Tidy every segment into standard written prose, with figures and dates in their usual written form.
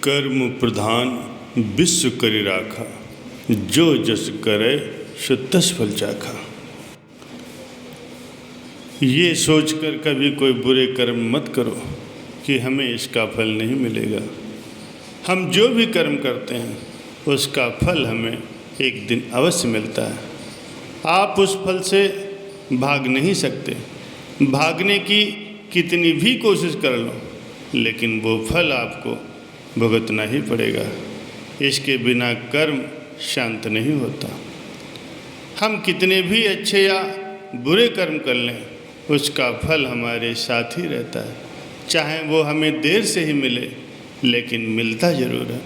कर्म प्रधान विश्व करि राखा, जो जस करे सो तस फल चाखा। ये सोचकर कभी कोई बुरे कर्म मत करो कि हमें इसका फल नहीं मिलेगा। हम जो भी कर्म करते हैं उसका फल हमें एक दिन अवश्य मिलता है। आप उस फल से भाग नहीं सकते। भागने की कितनी भी कोशिश कर लो, लेकिन वो फल आपको भुगतना ही पड़ेगा। इसके बिना कर्म शांत नहीं होता। हम कितने भी अच्छे या बुरे कर्म कर लें, उसका फल हमारे साथ ही रहता है। चाहे वो हमें देर से ही मिले, लेकिन मिलता ज़रूर है।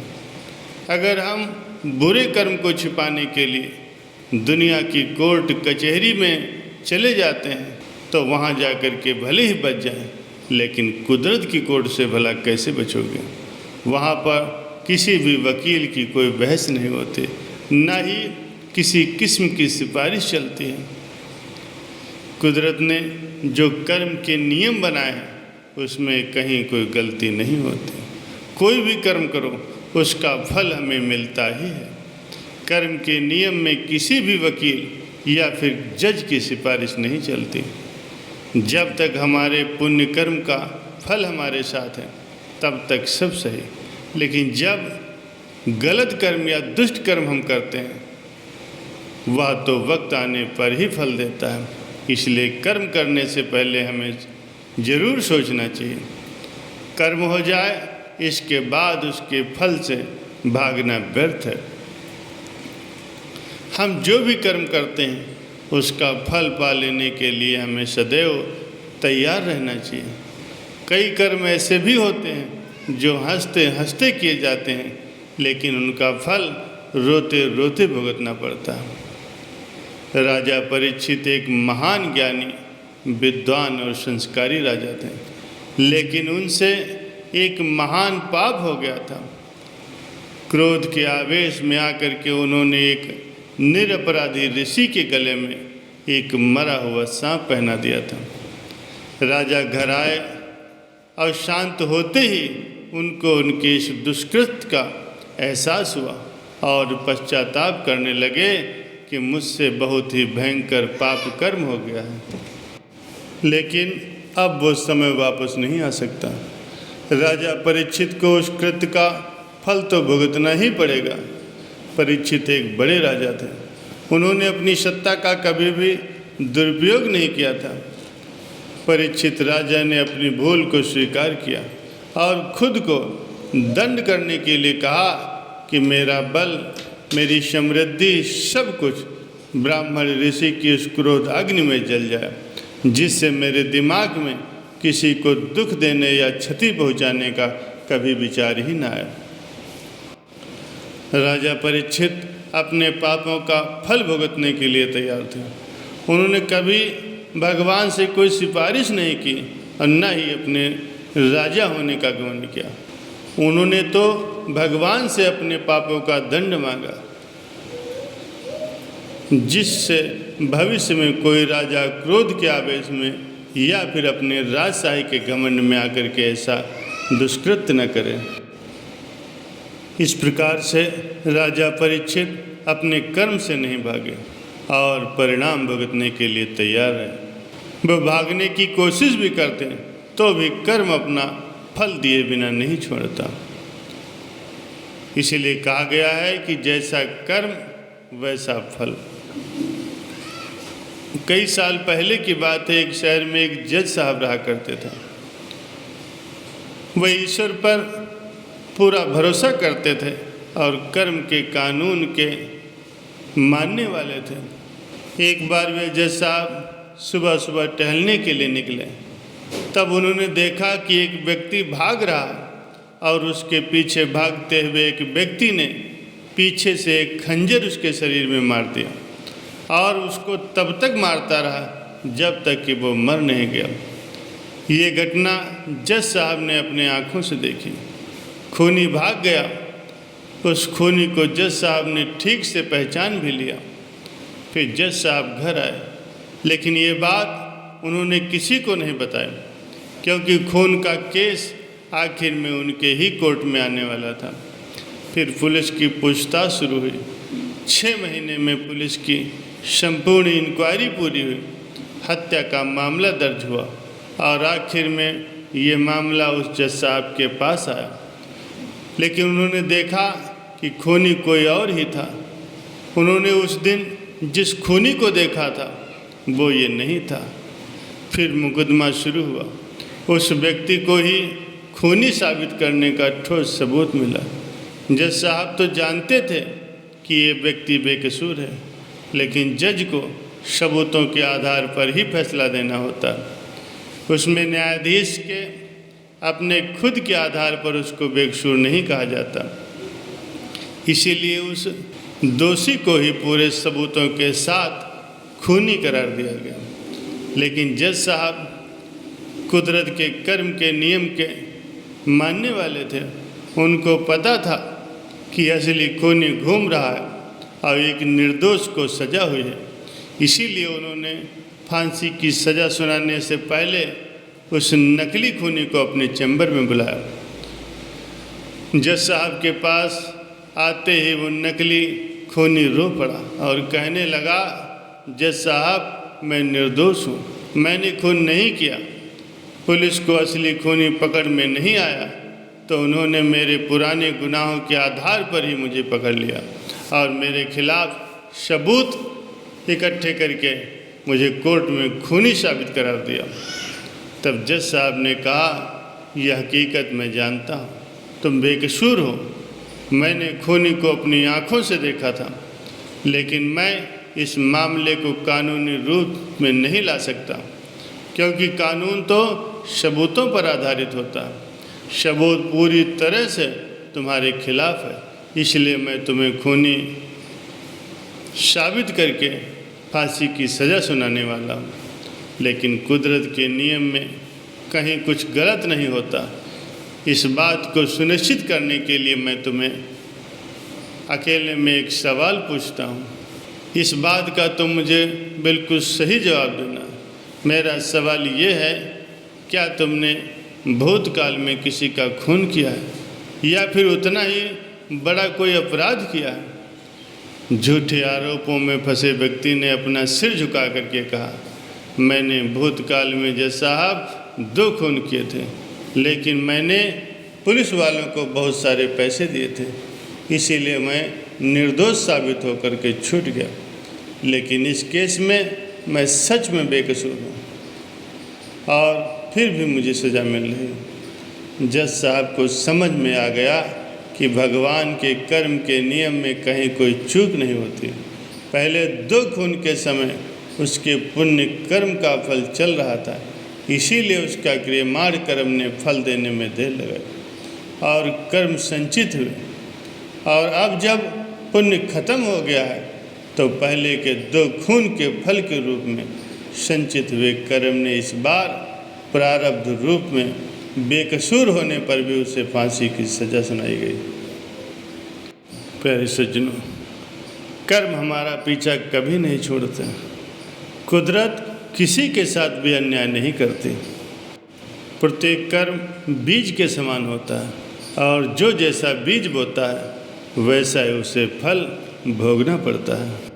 अगर हम बुरे कर्म को छिपाने के लिए दुनिया की कोर्ट कचहरी में चले जाते हैं, तो वहाँ जाकर के भले ही बच जाएं, लेकिन कुदरत की कोर्ट से भला कैसे बचोगे। वहाँ पर किसी भी वकील की कोई बहस नहीं होती, ना ही किसी किस्म की सिफारिश चलती है। कुदरत ने जो कर्म के नियम बनाए हैं, उसमें कहीं कोई गलती नहीं होती। कोई भी कर्म करो, उसका फल हमें मिलता ही है। कर्म के नियम में किसी भी वकील या फिर जज की सिफारिश नहीं चलती। जब तक हमारे पुण्य कर्म का फल हमारे साथ है, तब तक सब सही। लेकिन जब गलत कर्म या दुष्ट कर्म हम करते हैं, वह तो वक्त आने पर ही फल देता है। इसलिए कर्म करने से पहले हमें ज़रूर सोचना चाहिए। कर्म हो जाए, इसके बाद उसके फल से भागना व्यर्थ है। हम जो भी कर्म करते हैं, उसका फल पा लेने के लिए हमें सदैव तैयार रहना चाहिए। कई कर्म ऐसे भी होते हैं जो हंसते हंसते किए जाते हैं, लेकिन उनका फल रोते रोते भुगतना पड़ता है। राजा परीक्षित एक महान ज्ञानी, विद्वान और संस्कारी राजा थे, लेकिन उनसे एक महान पाप हो गया था। क्रोध के आवेश में आकर के उन्होंने एक निरपराधी ऋषि के गले में एक मरा हुआ सांप पहना दिया था। राजा घर आए और शांत होते ही उनको उनके इस दुष्कृत्य का एहसास हुआ और पश्चाताप करने लगे कि मुझसे बहुत ही भयंकर पाप कर्म हो गया है। लेकिन अब वो समय वापस नहीं आ सकता। राजा परीक्षित को उस कृत्य का फल तो भुगतना ही पड़ेगा। परीक्षित एक बड़े राजा थे। उन्होंने अपनी सत्ता का कभी भी दुरुपयोग नहीं किया था। परीक्षित राजा ने अपनी भूल को स्वीकार किया और खुद को दंड करने के लिए कहा कि मेरा बल, मेरी समृद्धि, सब कुछ ब्राह्मण ऋषि की उस क्रोध अग्नि में जल जाए, जिससे मेरे दिमाग में किसी को दुख देने या क्षति पहुंचाने का कभी विचार ही ना आए। राजा परीक्षित अपने पापों का फल भुगतने के लिए तैयार थे। उन्होंने कभी भगवान से कोई सिफारिश नहीं की और न ही अपने राजा होने का घमंड किया। उन्होंने तो भगवान से अपने पापों का दंड मांगा, जिससे भविष्य में कोई राजा क्रोध के आवेश में या फिर अपने राजशाही के घमंड में आकर के ऐसा दुष्कृत्य न करे। इस प्रकार से राजा परीक्षित अपने कर्म से नहीं भागे और परिणाम भुगतने के लिए तैयार है। वह भागने की कोशिश भी करते हैं, तो भी कर्म अपना फल दिए बिना नहीं छोड़ता। इसीलिए कहा गया है कि जैसा कर्म वैसा फल। कई साल पहले की बात है, एक शहर में एक जज साहब रहा करते थे। वह ईश्वर पर पूरा भरोसा करते थे और कर्म के कानून के मानने वाले थे। एक बार वे जज साहब सुबह सुबह टहलने के लिए निकले। तब उन्होंने देखा कि एक व्यक्ति भाग रहा और उसके पीछे भागते हुए एक व्यक्ति ने पीछे से एक खंजर उसके शरीर में मार दिया और उसको तब तक मारता रहा जब तक कि वो मर नहीं गया। ये घटना जज साहब ने अपने आँखों से देखी। खूनी भाग गया। उस खूनी को जज साहब ने ठीक से पहचान भी लिया। फिर जज साहब घर आए, लेकिन ये बात उन्होंने किसी को नहीं बताया, क्योंकि खून का केस आखिर में उनके ही कोर्ट में आने वाला था। फिर पुलिस की पूछताछ शुरू हुई। 6 महीने में पुलिस की संपूर्ण इंक्वायरी पूरी हुई, हत्या का मामला दर्ज हुआ और आखिर में ये मामला उस जज साहब के पास आया। लेकिन उन्होंने देखा कि खूनी कोई और ही था। उन्होंने उस दिन जिस खूनी को देखा था वो ये नहीं था। फिर मुकदमा शुरू हुआ। उस व्यक्ति को ही खूनी साबित करने का ठोस सबूत मिला। जज साहब तो जानते थे कि ये व्यक्ति बेकसूर है, लेकिन जज को सबूतों के आधार पर ही फैसला देना होता। उसमें न्यायाधीश के अपने खुद के आधार पर उसको बेकसूर नहीं कहा जाता। इसीलिए उस दोषी को ही पूरे सबूतों के साथ खूनी करार दिया गया। लेकिन जज साहब कुदरत के कर्म के नियम के मानने वाले थे। उनको पता था कि असली खूनी घूम रहा है और एक निर्दोष को सजा हुई है। इसीलिए उन्होंने फांसी की सज़ा सुनाने से पहले उस नकली खूनी को अपने चैम्बर में बुलाया। जज साहब के पास आते ही वो नकली खूनी रो पड़ा और कहने लगा, जज साहब मैं निर्दोष हूँ, मैंने खून नहीं किया। पुलिस को असली खूनी पकड़ में नहीं आया तो उन्होंने मेरे पुराने गुनाहों के आधार पर ही मुझे पकड़ लिया और मेरे खिलाफ सबूत इकट्ठे करके मुझे कोर्ट में खूनी साबित करार दिया। तब जज साहब ने कहा, यह हकीकत मैं जानता हूँ, तुम बेकसूर हो। मैंने खूनी को अपनी आँखों से देखा था, लेकिन मैं इस मामले को कानूनी रूप में नहीं ला सकता, क्योंकि कानून तो सबूतों पर आधारित होता है। सबूत पूरी तरह से तुम्हारे खिलाफ है, इसलिए मैं तुम्हें खूनी साबित करके फांसी की सज़ा सुनाने वाला हूँ। लेकिन कुदरत के नियम में कहीं कुछ गलत नहीं होता। इस बात को सुनिश्चित करने के लिए मैं तुम्हें अकेले में एक सवाल पूछता हूँ। इस बात का तुम मुझे बिल्कुल सही जवाब देना। मेरा सवाल ये है, क्या तुमने भूतकाल में किसी का खून किया है या फिर उतना ही बड़ा कोई अपराध किया है? झूठे आरोपों में फंसे व्यक्ति ने अपना सिर झुका करके कहा, मैंने भूतकाल में जज साहब 2 खून किए थे, लेकिन मैंने पुलिस वालों को बहुत सारे पैसे दिए थे, इसीलिए मैं निर्दोष साबित होकर के छूट गया। लेकिन इस केस में मैं सच में बेकसूर हूँ और फिर भी मुझे सज़ा मिल रही है। जज साहब को समझ में आ गया कि भगवान के कर्म के नियम में कहीं कोई चूक नहीं होती। पहले 2 खून के समय उसके पुण्य कर्म का फल चल रहा था, इसीलिए उसका क्रियमाण कर्म ने फल देने में देर लगाई और कर्म संचित हुए। और अब जब पुण्य खत्म हो गया है तो पहले के 2 खून के फल के रूप में संचित हुए कर्म ने इस बार प्रारब्ध रूप में बेकसूर होने पर भी उसे फांसी की सज़ा सुनाई गई। प्यारे सज्जनों, कर्म हमारा पीछा कभी नहीं छोड़ता। कुदरत किसी के साथ भी अन्याय नहीं करती। प्रत्येक कर्म बीज के समान होता है और जो जैसा बीज बोता है वैसा ही उसे फल भोगना पड़ता है।